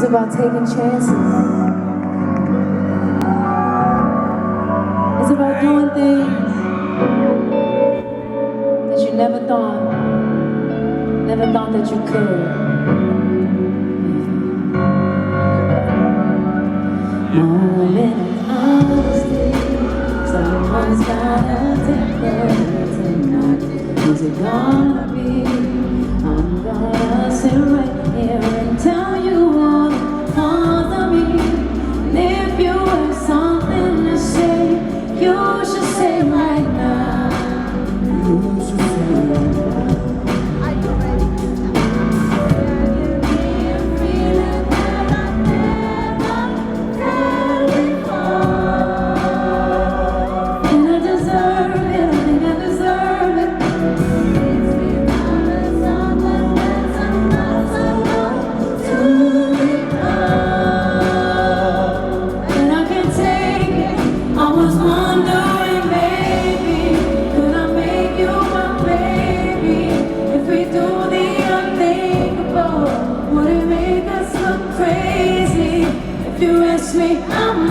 about taking chances. It's about doing things that you never thought that you could. Moment of honesty, someone's gotta take the tonight. Who's it gonna be? I'm gonna sit right here and tell you all the parts of me. And if you have something to say, you should say right now. You should say right now. If you ask me, I'm